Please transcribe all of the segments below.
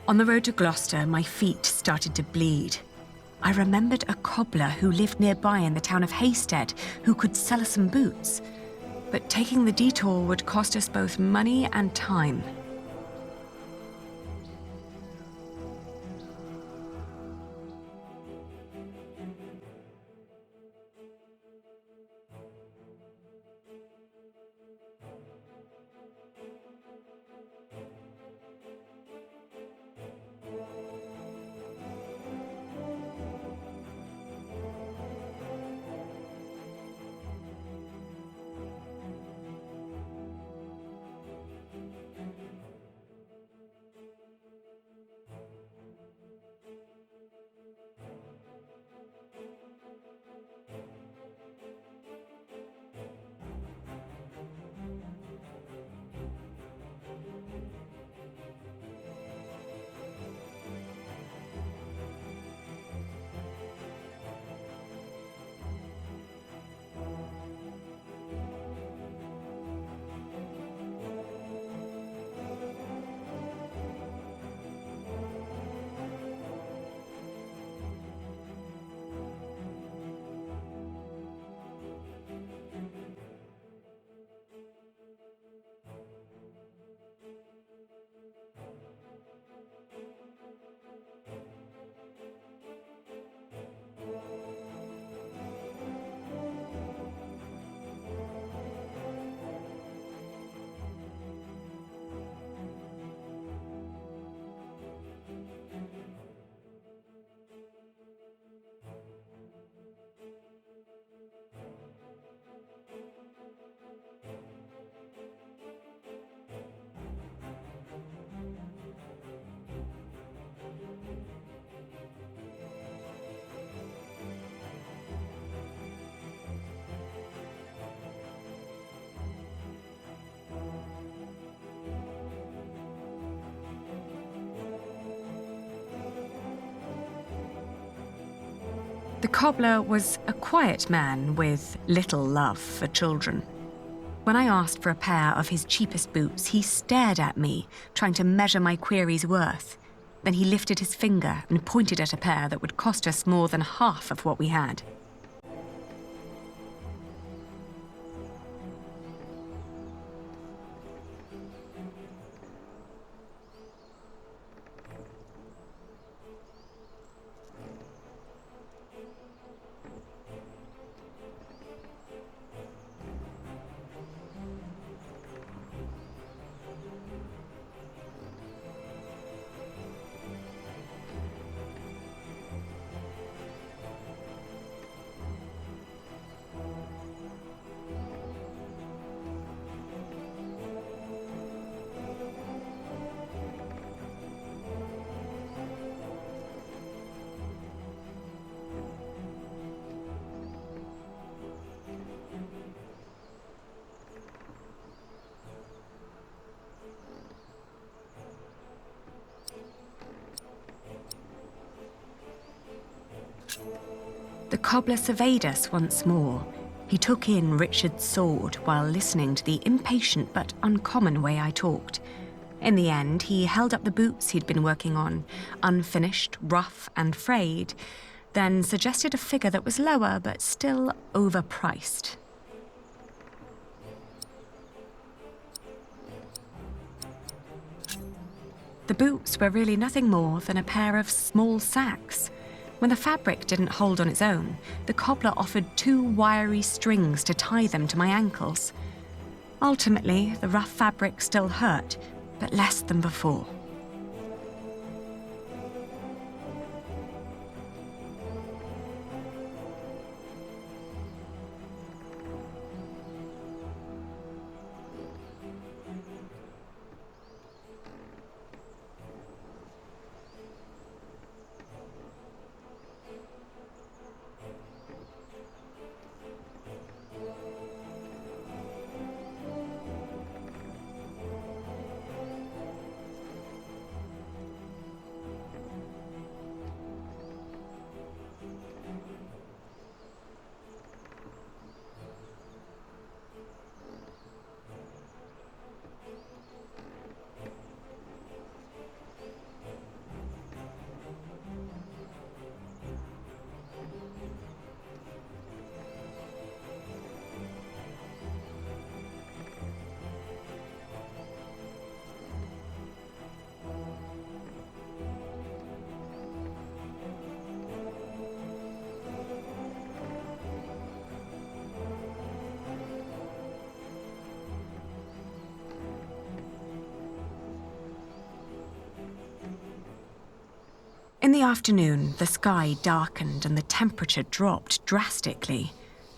On the road to Gloucester, my feet started to bleed. I remembered a cobbler who lived nearby in the town of Hastead who could sell us some boots. But taking the detour would cost us both money and time. The cobbler was a quiet man with little love for children. When I asked for a pair of his cheapest boots, he stared at me, trying to measure my query's worth. Then he lifted his finger and pointed at a pair that would cost us more than half of what we had. The cobbler surveyed us once more. He took in Richard's sword while listening to the impatient but uncommon way I talked. In the end, he held up the boots he'd been working on, unfinished, rough and frayed, then suggested a figure that was lower but still overpriced. The boots were really nothing more than a pair of small sacks. When the fabric didn't hold on its own, the cobbler offered 2 wiry strings to tie them to my ankles. Ultimately, the rough fabric still hurt, but less than before. In the afternoon, the sky darkened and the temperature dropped drastically.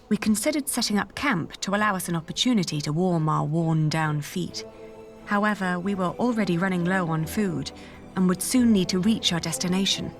We considered setting up camp to allow us an opportunity to warm our worn-down feet. However, we were already running low on food and would soon need to reach our destination.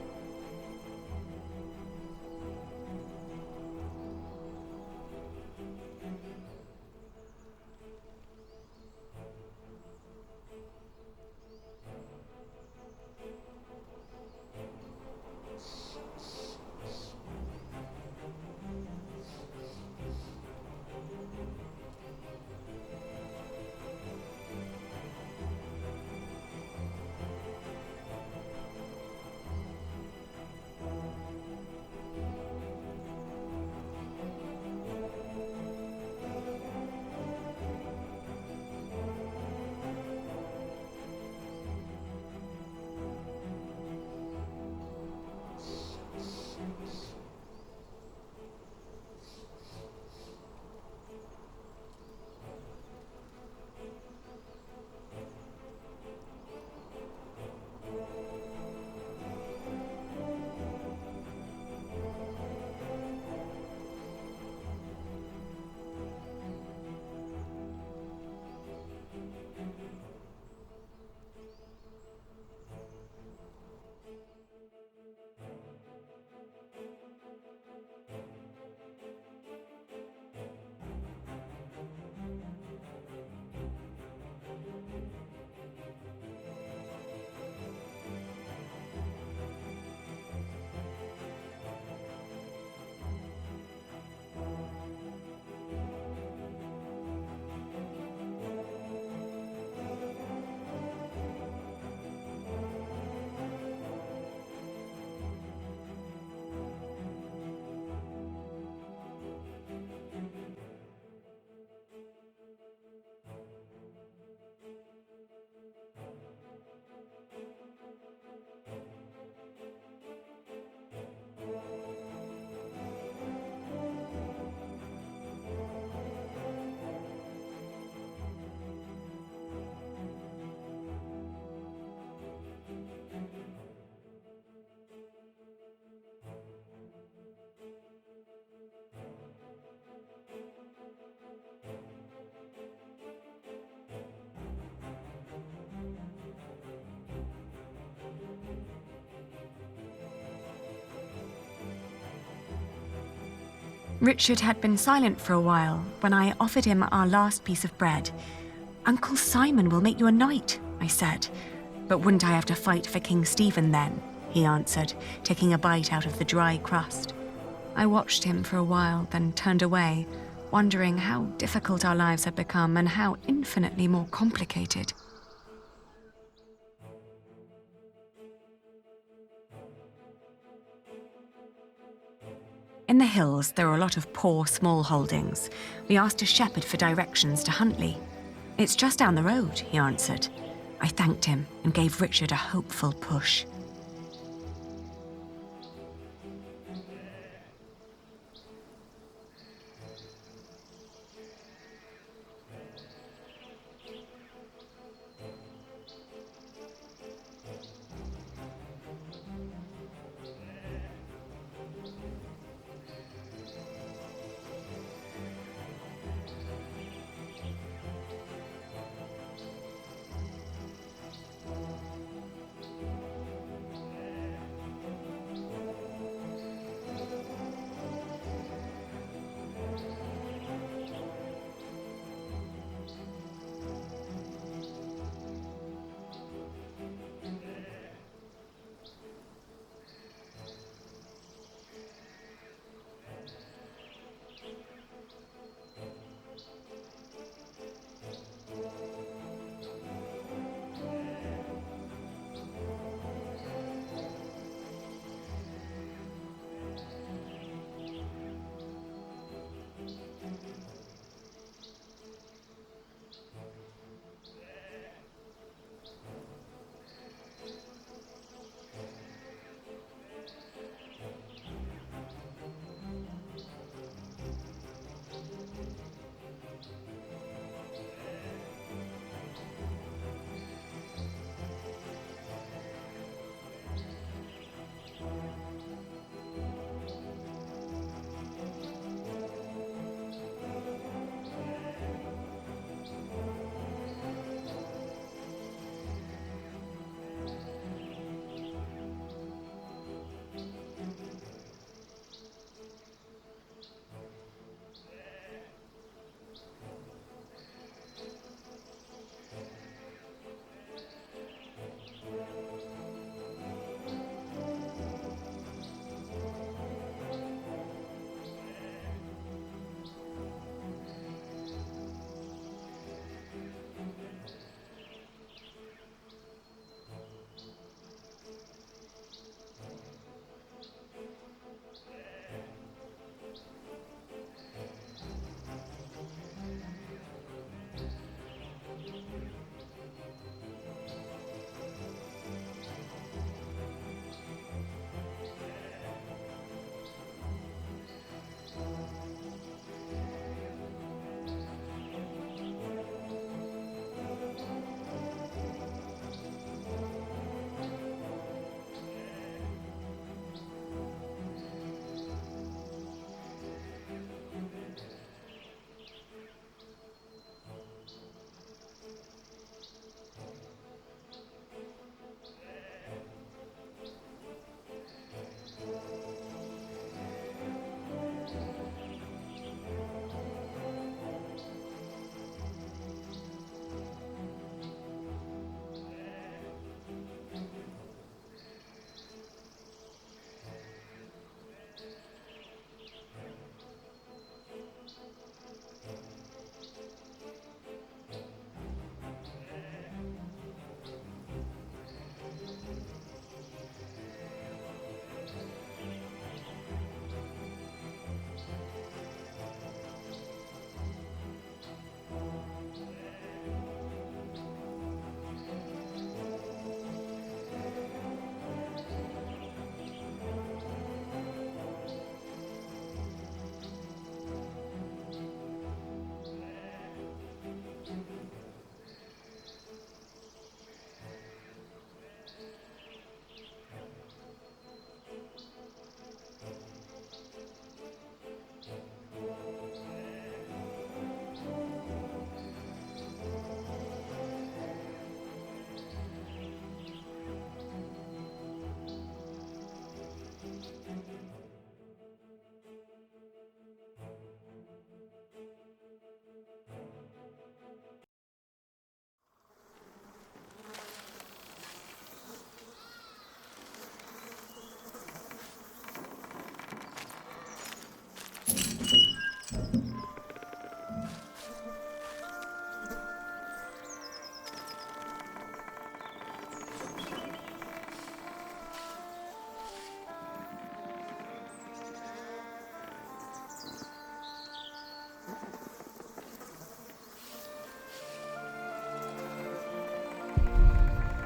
Richard had been silent for a while when I offered him our last piece of bread. "Uncle Simon will make you a knight," I said. "But wouldn't I have to fight for King Stephen then?" he answered, taking a bite out of the dry crust. I watched him for a while, then turned away, wondering how difficult our lives had become and how infinitely more complicated. In the hills, there were a lot of poor small holdings. We asked a shepherd for directions to Huntley. "It's just down the road," he answered. I thanked him and gave Richard a hopeful push.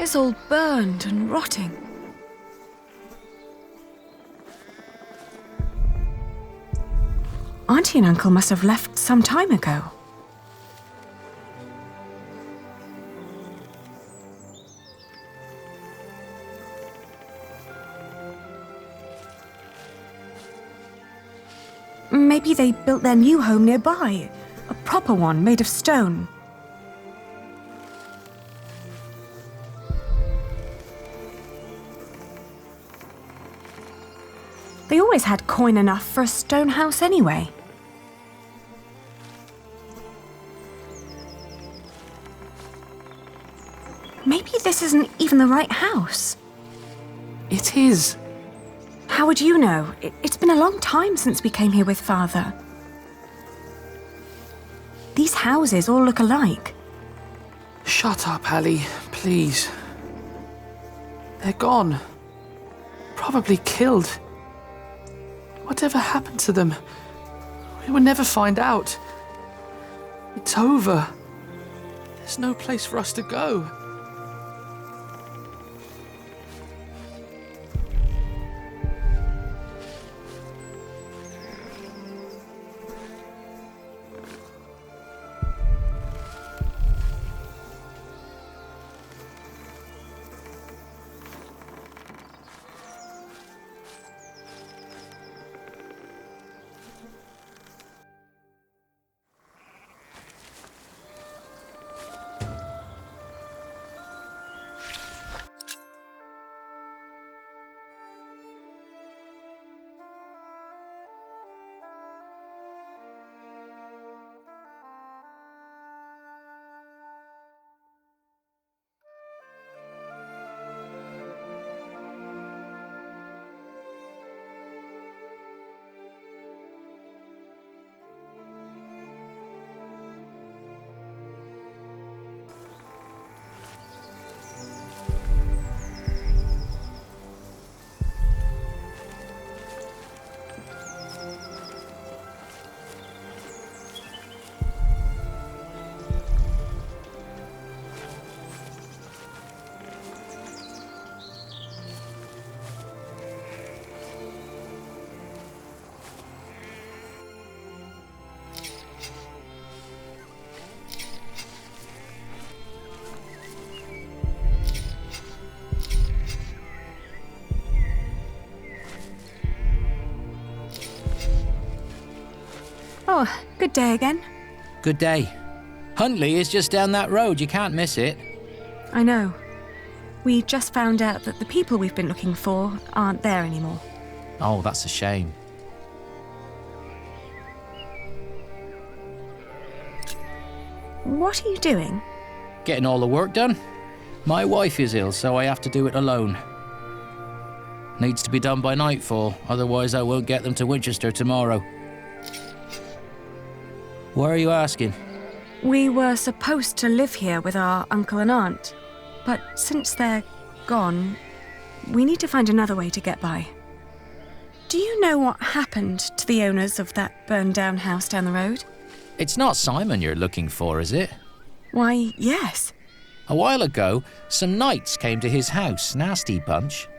It's all burned and rotting. Auntie and Uncle must have left some time ago. Maybe they built their new home nearby. A proper one made of stone. They always had coin enough for a stone house anyway. Maybe this isn't even the right house. It is. How would you know? It's been a long time since we came here with Father. These houses all look alike. Shut up, Hallie, please. They're gone. Probably killed. Whatever happened to them? We will never find out. It's over. There's no place for us to go. Oh, good day again. Good day. Huntley is just down that road, you can't miss it. I know. We just found out that the people we've been looking for aren't there anymore. Oh, that's a shame. What are you doing? Getting all the work done. My wife is ill, so I have to do it alone. Needs to be done by nightfall, otherwise I won't get them to Winchester tomorrow. Why are you asking? We were supposed to live here with our uncle and aunt, but since they're gone, we need to find another way to get by. Do you know what happened to the owners of that burned-down house down the road? It's not Simon you're looking for, is it? Why, yes. A while ago, some knights came to his house, nasty bunch.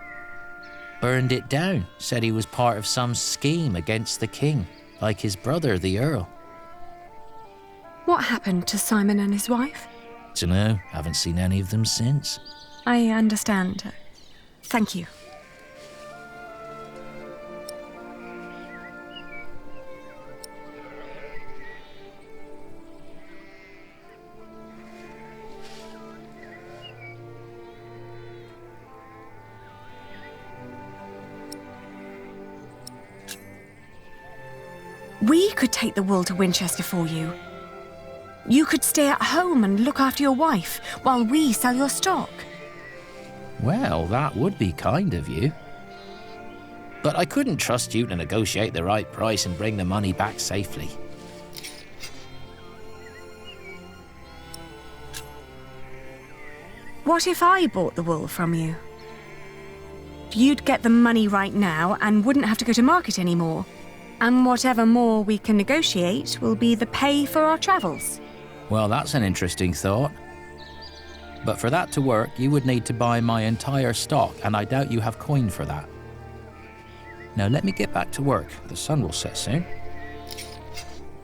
Burned it down, said he was part of some scheme against the king, like his brother, the Earl. What happened to Simon and his wife? Dunno, haven't seen any of them since. I understand. Thank you. We could take the wool to Winchester for you. You could stay at home and look after your wife while we sell your stock. Well, that would be kind of you. But I couldn't trust you to negotiate the right price and bring the money back safely. What if I bought the wool from you? You'd get the money right now and wouldn't have to go to market anymore. And whatever more we can negotiate will be the pay for our travels. Well, that's an interesting thought. But for that to work, you would need to buy my entire stock, and I doubt you have coin for that. Now let me get back to work. The sun will set soon.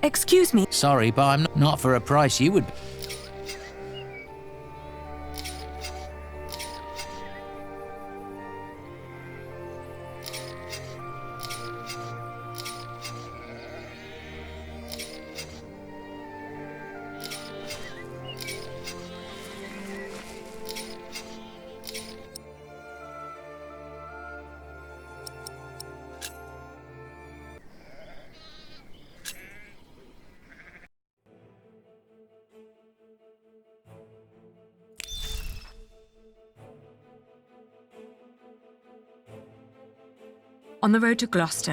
Excuse me. Sorry, but I'm not for a price you would... On the road to Gloucester,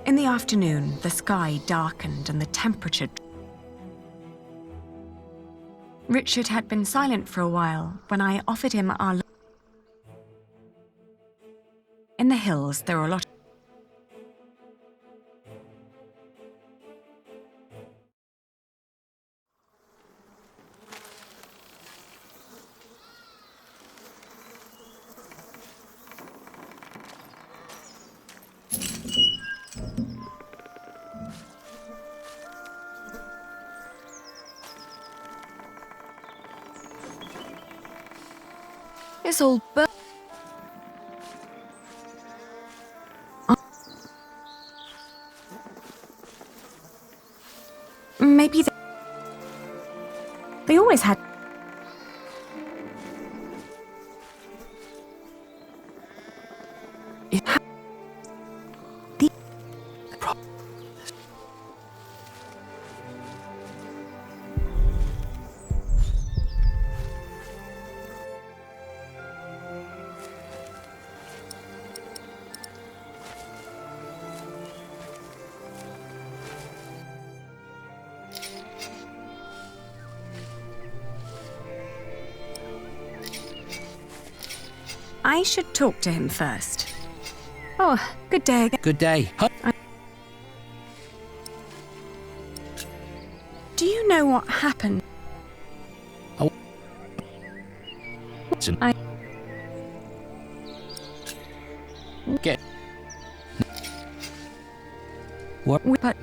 in the afternoon, the sky darkened and the temperature... Richard had been silent for a while when I offered him our... In the hills, there are a lot... It's all maybe they always had... I should talk to him first. Oh, good day again. Good day. Do you know what happened? Oh. I... Get... What? But...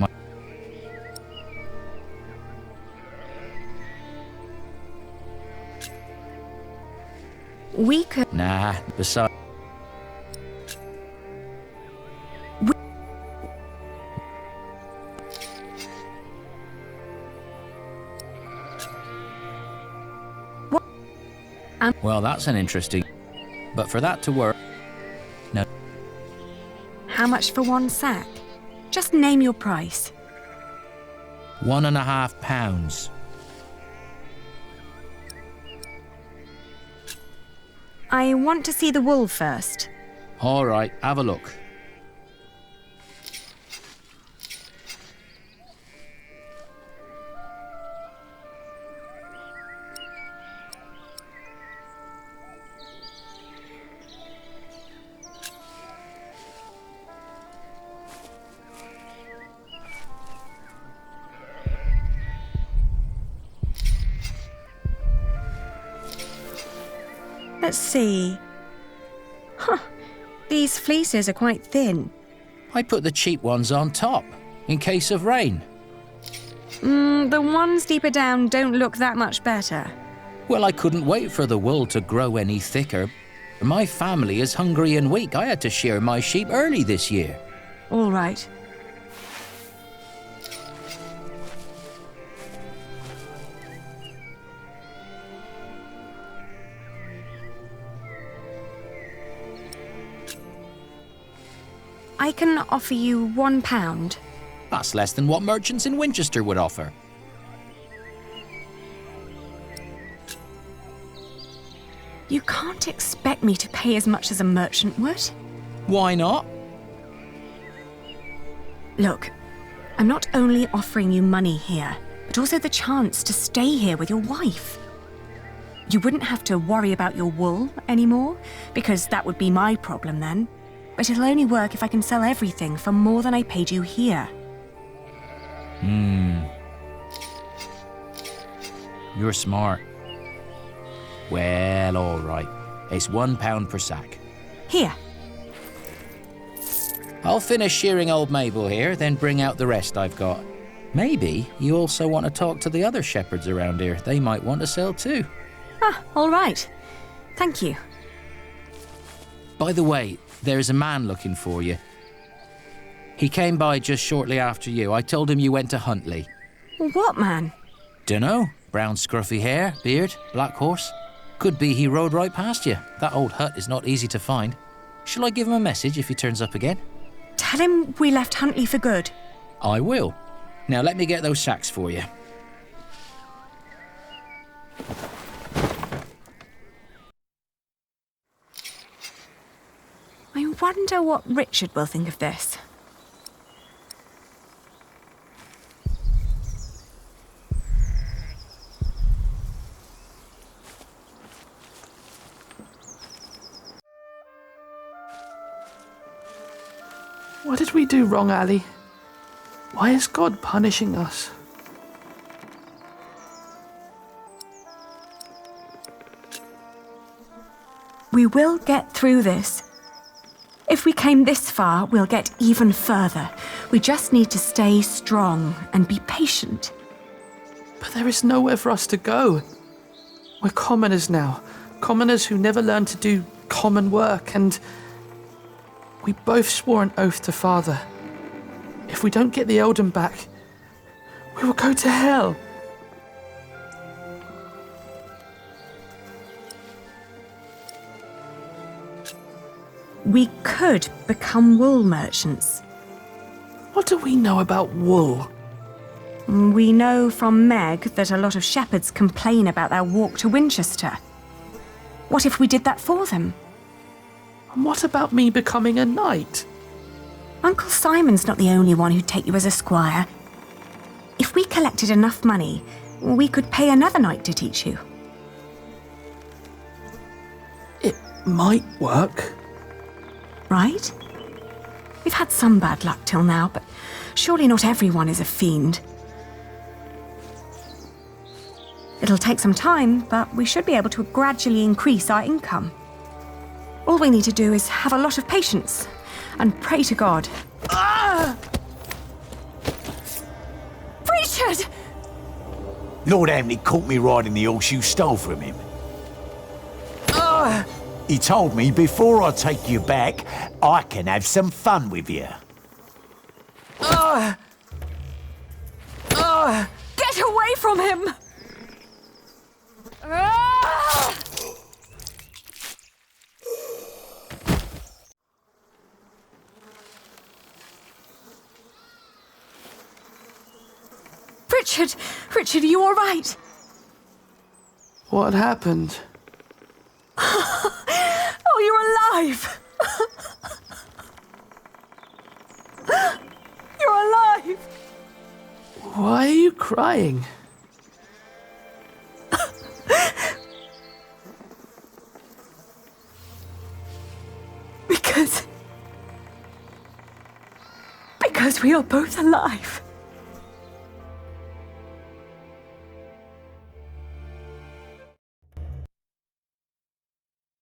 We could... Nah, besides... What? Well, that's an interesting... But for that to work... No. How much for one sack? Just name your price. £1.50. I want to see the wool first. All right, have a look. Let's see. Huh. These fleeces are quite thin. I put the cheap ones on top, in case of rain. The ones deeper down don't look that much better. Well, I couldn't wait for the wool to grow any thicker. My family is hungry and weak. I had to shear my sheep early this year. All right. I can offer you £1. That's less than what merchants in Winchester would offer. You can't expect me to pay as much as a merchant would. Why not? Look, I'm not only offering you money here, but also the chance to stay here with your wife. You wouldn't have to worry about your wool anymore, because that would be my problem then. But it'll only work if I can sell everything for more than I paid you here. You're smart. Well, all right. It's £1 per sack. Here. I'll finish shearing old Mabel here, then bring out the rest I've got. Maybe you also want to talk to the other shepherds around here. They might want to sell too. Ah, all right. Thank you. By the way, there's a man looking for you. He came by just shortly after you. I told him you went to Huntley. What man? Dunno. Brown scruffy hair, beard, black horse. Could be he rode right past you. That old hut is not easy to find. Shall I give him a message if he turns up again? Tell him we left Huntley for good. I will. Now let me get those sacks for you. I wonder what Richard will think of this. What did we do wrong, Ali? Why is God punishing us? We will get through this. If we came this far, we'll get even further. We just need to stay strong and be patient. But there is nowhere for us to go. We're commoners now. Commoners who never learned to do common work, and we both swore an oath to Father. If we don't get the Eldon back, we will go to hell. We could become wool merchants. What do we know about wool? We know from Meg that a lot of shepherds complain about their walk to Winchester. What if we did that for them? And what about me becoming a knight? Uncle Simon's not the only one who'd take you as a squire. If we collected enough money, we could pay another knight to teach you. It might work. Right? We've had some bad luck till now, but surely not everyone is a fiend. It'll take some time, but we should be able to gradually increase our income. All we need to do is have a lot of patience and pray to God. Ah! Richard! Lord Hamley caught me riding the horse you stole from him. He told me before I take you back, I can have some fun with you. Get away from him! Richard, are you all right? What happened? Oh, you're alive! You're alive! Why are you crying? Because we are both alive.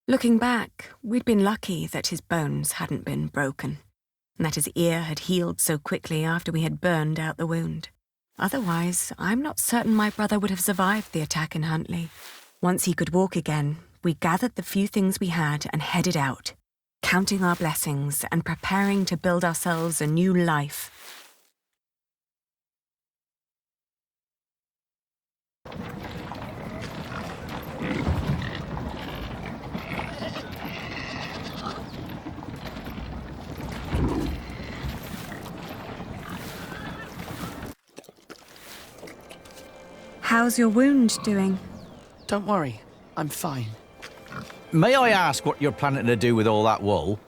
Looking back, we'd been lucky that his bones hadn't been broken, and that his ear had healed so quickly after we had burned out the wound. Otherwise, I'm not certain my brother would have survived the attack in Huntley. Once he could walk again, we gathered the few things we had and headed out, counting our blessings and preparing to build ourselves a new life. How's your wound doing? Don't worry, I'm fine. May I ask what you're planning to do with all that wool?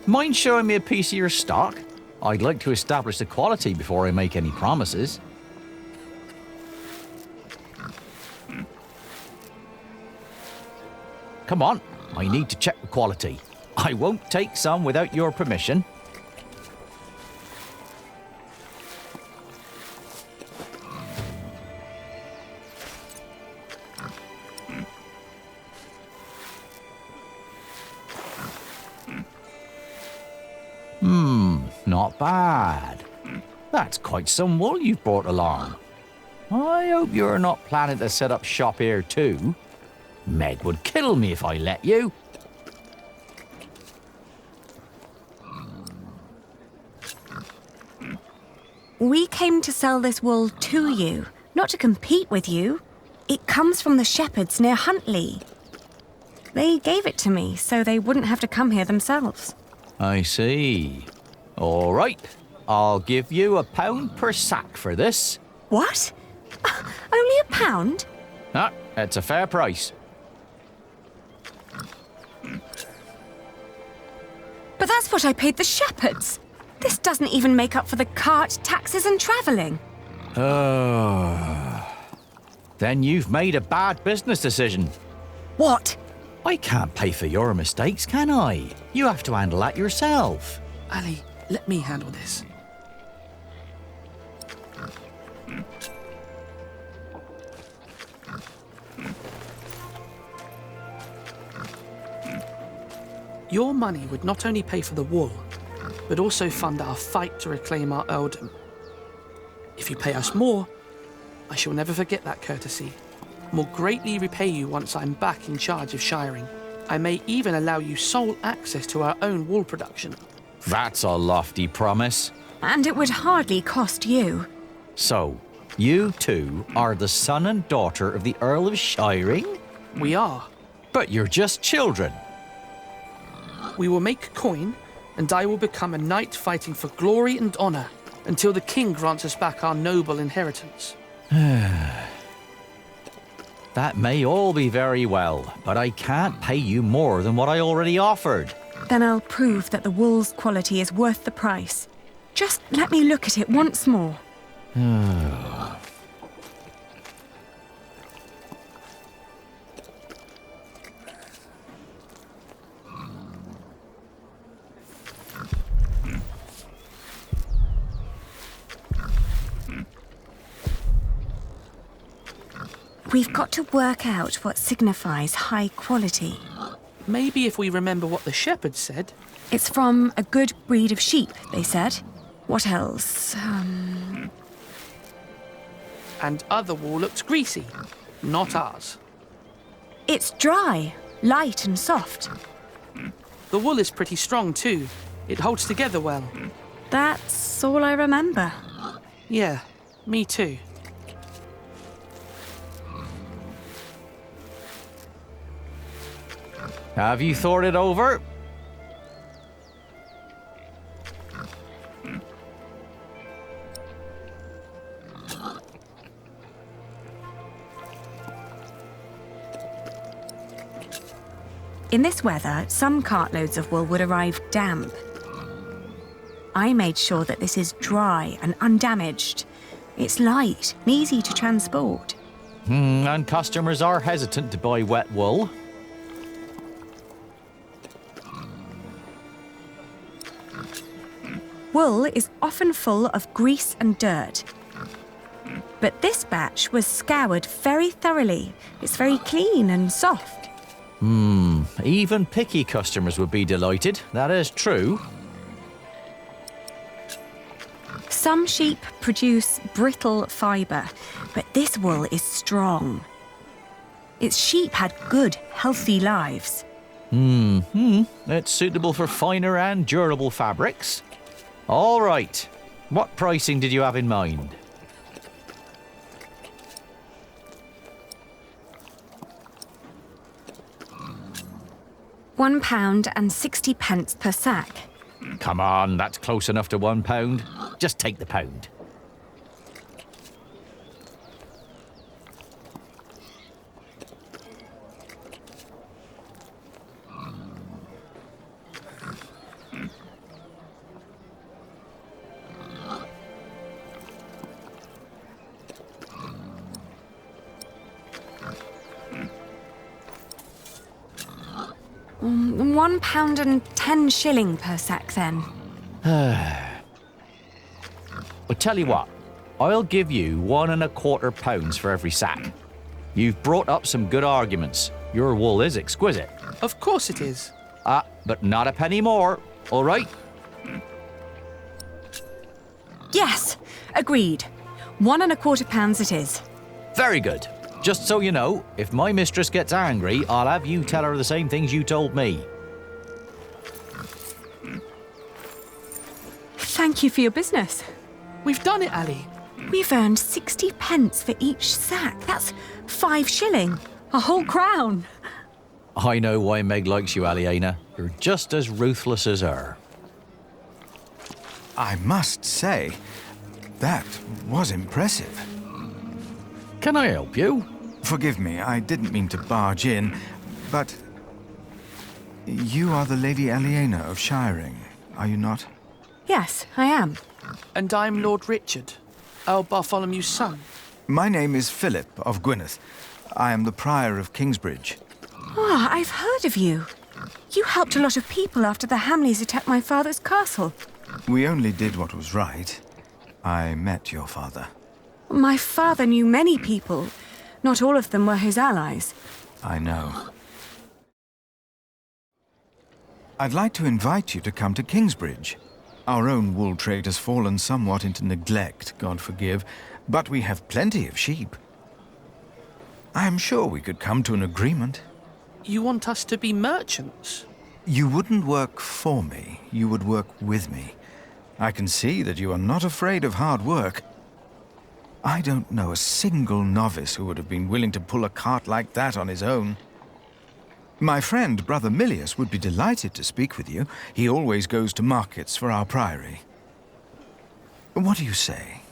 Mind showing me a piece of your stock? I'd like to establish the quality before I make any promises. Come on, I need to check the quality. I won't take some without your permission. Not bad. That's quite some wool you've brought along. I hope you're not planning to set up shop here too. Meg would kill me if I let you. We came to sell this wool to you, not to compete with you. It comes from the shepherds near Huntley. They gave it to me so they wouldn't have to come here themselves. I see. All right. I'll give you £1 per sack for this. What? Only £1? Ah, that's a fair price. But that's what I paid the shepherds. This doesn't even make up for the cart, taxes and travelling. Then you've made a bad business decision. What? I can't pay for your mistakes, can I? You have to handle that yourself. Ali, let me handle this. Your money would not only pay for the wool, but also fund our fight to reclaim our earldom. If you pay us more, I shall never forget that courtesy. Will greatly repay you once I'm back in charge of shiring. I may even allow you sole access to our own wool production. That's a lofty promise. And it would hardly cost you. So, you two are the son and daughter of the Earl of Shiring? We are. But you're just children. We will make coin, and I will become a knight fighting for glory and honor until the king grants us back our noble inheritance. That may all be very well, but I can't pay you more than what I already offered. Then I'll prove that the wool's quality is worth the price. Just let me look at it once more. We've got to work out what signifies high quality. Maybe if we remember what the shepherds said. It's from a good breed of sheep, they said. What else? And other wool looks greasy. Not ours. It's dry, light and soft. The wool is pretty strong too. It holds together well. That's all I remember. Yeah, me too. Have you thought it over? In this weather, some cartloads of wool would arrive damp. I made sure that this is dry and undamaged. It's light and easy to transport. And customers are hesitant to buy wet wool. Wool is often full of grease and dirt. But this batch was scoured very thoroughly. It's very clean and soft. Even picky customers would be delighted. That is true. Some sheep produce brittle fibre, but this wool is strong. Its sheep had good, healthy lives. It's suitable for finer and durable fabrics. All right. What pricing did you have in mind? £1.60 per sack. Come on, that's close enough to £1. Just take the pound. £1.10 per sack, then. I'll tell you what, I'll give you £1.25 for every sack. You've brought up some good arguments. Your wool is exquisite. Of course it is. But not a penny more, all right? Yes, agreed. £1.25 it is. Very good. Just so you know, if my mistress gets angry, I'll have you tell her the same things you told me. Thank you for your business. We've done it, Ali. We've earned 60 pence for each sack. That's 5 shilling. A whole crown. I know why Meg likes you, Aliena. You're just as ruthless as her. I must say, that was impressive. Can I help you? Forgive me, I didn't mean to barge in, but you are the Lady Aliena of Shiring, are you not? Yes, I am. And I'm Lord Richard, Earl Bartholomew's son. My name is Philip of Gwynedd. I am the Prior of Kingsbridge. Ah, I've heard of you. You helped a lot of people after the Hamleys attacked my father's castle. We only did what was right. I met your father. My father knew many people. Not all of them were his allies. I know. I'd like to invite you to come to Kingsbridge. Our own wool trade has fallen somewhat into neglect, God forgive, but we have plenty of sheep. I am sure we could come to an agreement. You want us to be merchants? You wouldn't work for me, you would work with me. I can see that you are not afraid of hard work. I don't know a single novice who would have been willing to pull a cart like that on his own. My friend, Brother Milius, would be delighted to speak with you. He always goes to markets for our priory. What do you say?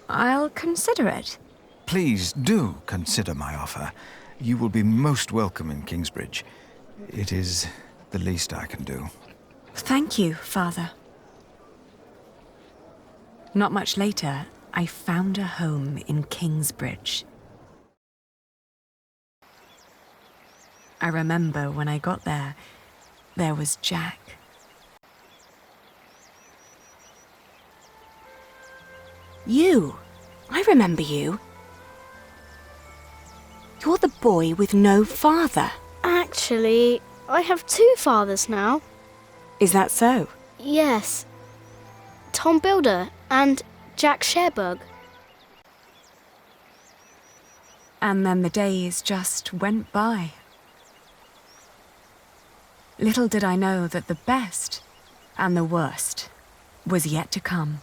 I'll consider it. Please do consider my offer. You will be most welcome in Kingsbridge. It is the least I can do. Thank you, Father. Not much later, I found a home in Kingsbridge. I remember when I got there, there was Jack. You! I remember you. You're the boy with no father. Actually, I have 2 fathers now. Is that so? Yes. Tom Builder and Jack Sharebug. And then the days just went by. Little did I know that the best and the worst was yet to come.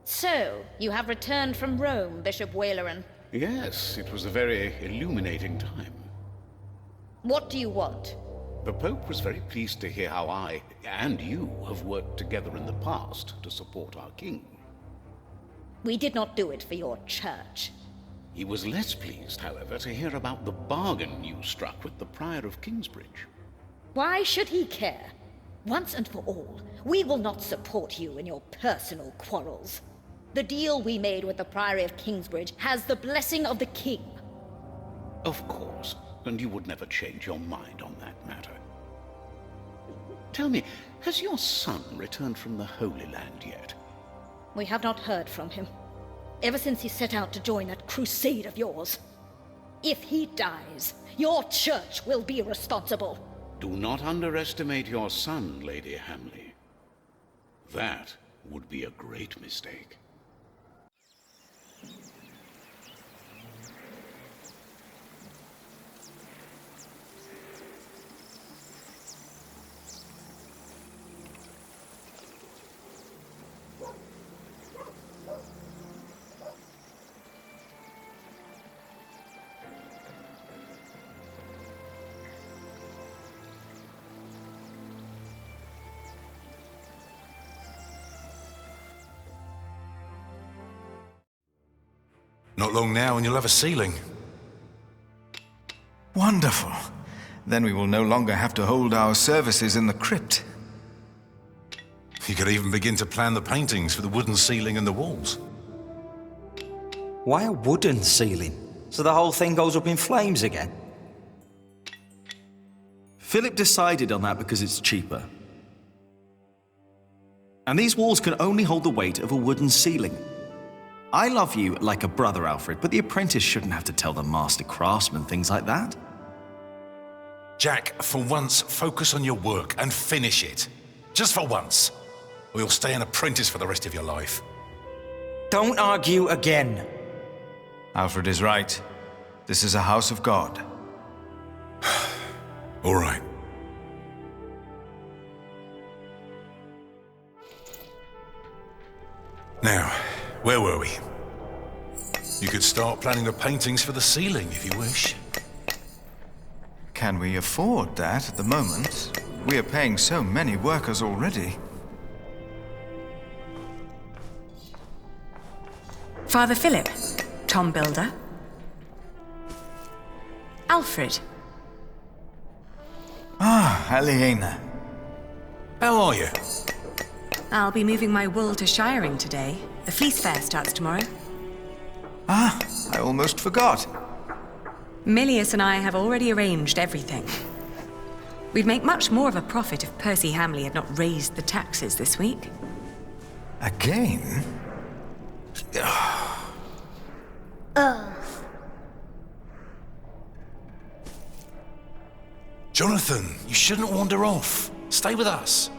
So, you have returned from Rome, Bishop Waleran. Yes, it was a very illuminating time. What do you want? The Pope was very pleased to hear how I, and you, have worked together in the past to support our king. We did not do it for your church. He was less pleased, however, to hear about the bargain you struck with the Prior of Kingsbridge. Why should he care? Once and for all, we will not support you in your personal quarrels. The deal we made with the Priory of Kingsbridge has the blessing of the king. Of course, and you would never change your mind on that matter. Tell me, has your son returned from the Holy Land yet? We have not heard from him, ever since he set out to join that crusade of yours. If he dies, your church will be responsible. Do not underestimate your son, Lady Hamley. That would be a great mistake. Not long now and you'll have a ceiling. Wonderful. Then we will no longer have to hold our services in the crypt. You could even begin to plan the paintings for the wooden ceiling and the walls. Why a wooden ceiling? So the whole thing goes up in flames again? Philip decided on that because it's cheaper. And these walls can only hold the weight of a wooden ceiling. I love you like a brother, Alfred, but the apprentice shouldn't have to tell the master craftsman things like that. Jack, for once, focus on your work and finish it. Just for once. Or you'll stay an apprentice for the rest of your life. Don't argue again. Alfred is right. This is a house of God. All right. Now, where were we? You could start planning the paintings for the ceiling if you wish. Can we afford that at the moment? We are paying so many workers already. Father Philip, Tom Builder. Alfred. Ah, Aliena. How are you? I'll be moving my wool to Shiring today. The fleece fair starts tomorrow. Ah, I almost forgot. Milius and I have already arranged everything. We'd make much more of a profit if Percy Hamley had not raised the taxes this week. Again? Jonathan, you shouldn't wander off. Stay with us.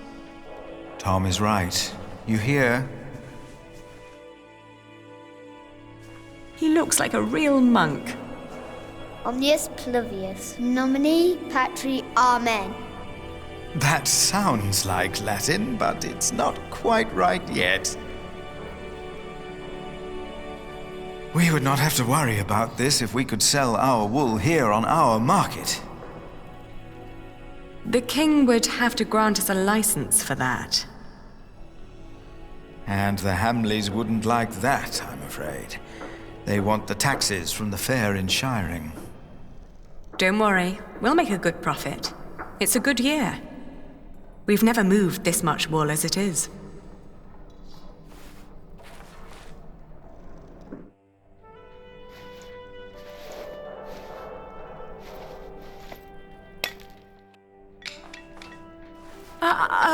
Tom is right. You hear? He looks like a real monk. Omnius Pluvius, nomine patri amen. That sounds like Latin, but it's not quite right yet. We would not have to worry about this if we could sell our wool here on our market. The king would have to grant us a license for that. And the Hamleys wouldn't like that, I'm afraid. They want the taxes from the fair in Shiring. Don't worry, we'll make a good profit. It's a good year. We've never moved this much wool as it is.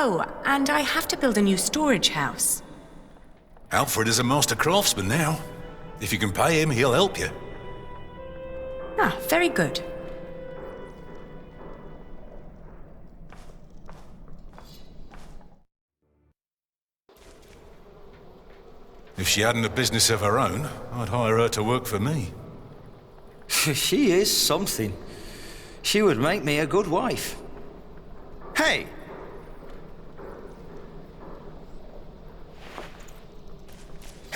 Oh, and I have to build a new storage house. Alfred is a master craftsman now. If you can pay him, he'll help you. Ah, very good. If she hadn't a business of her own, I'd hire her to work for me. She is something. She would make me a good wife. Hey!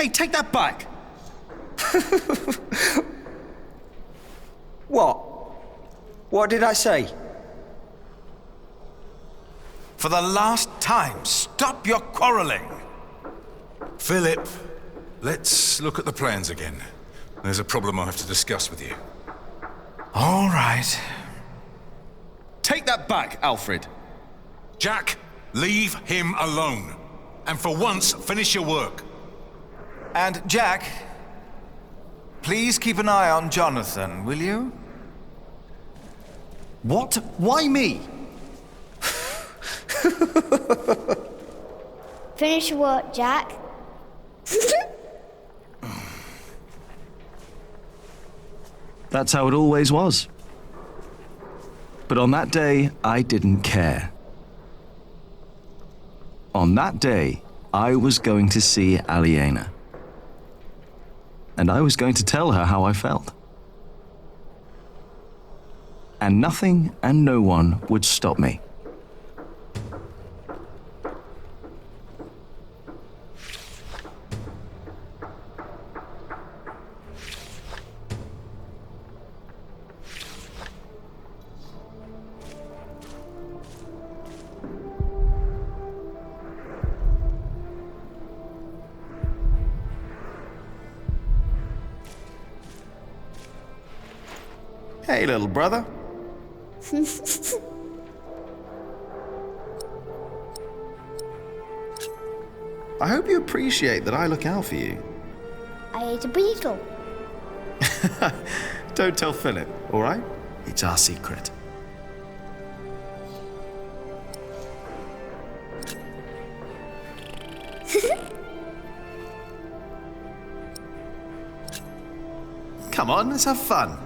Hey, take that back! What? What did I say? For the last time, stop your quarreling. Philip, let's look at the plans again. There's a problem I have to discuss with you. All right. Take that back, Alfred. Jack, leave him alone. And for once, finish your work. And Jack, please keep an eye on Jonathan, will you? What? Why me? Finish your work, Jack. That's how it always was. But on that day, I didn't care. On that day, I was going to see Aliena. And I was going to tell her how I felt. And nothing and no one would stop me. Hey, little brother. I hope you appreciate that I look out for you. I ate a beetle. Don't tell Philip, all right? It's our secret. Come on, let's have fun.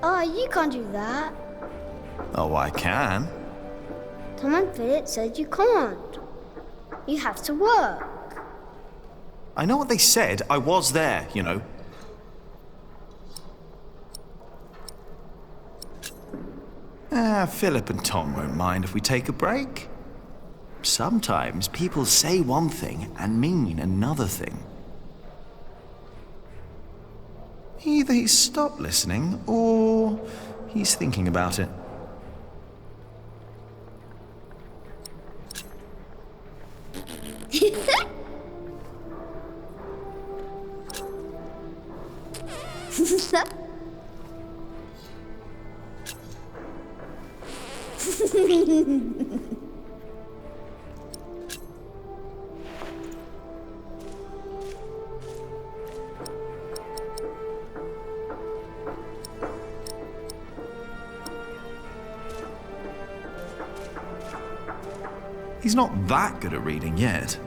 Oh, you can't do that. Oh, I can. Tom and Philip said you can't. You have to work. I know what they said. I was there, you know. Philip and Tom won't mind if we take a break. Sometimes people say one thing and mean another thing. Either he's stopped listening, or he's thinking about it. He's not that good at reading yet.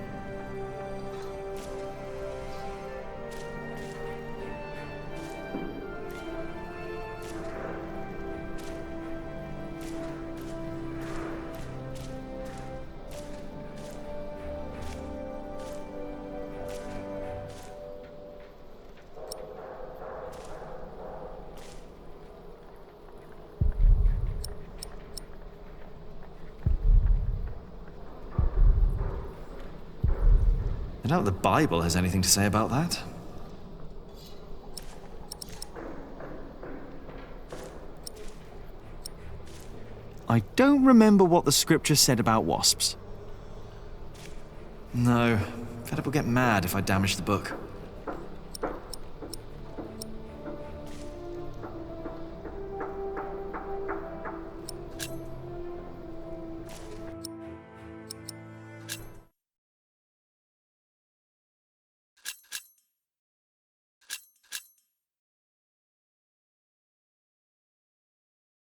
I doubt the Bible has anything to say about that. I don't remember what the scripture said about wasps. No, Philip will get mad if I damage the book.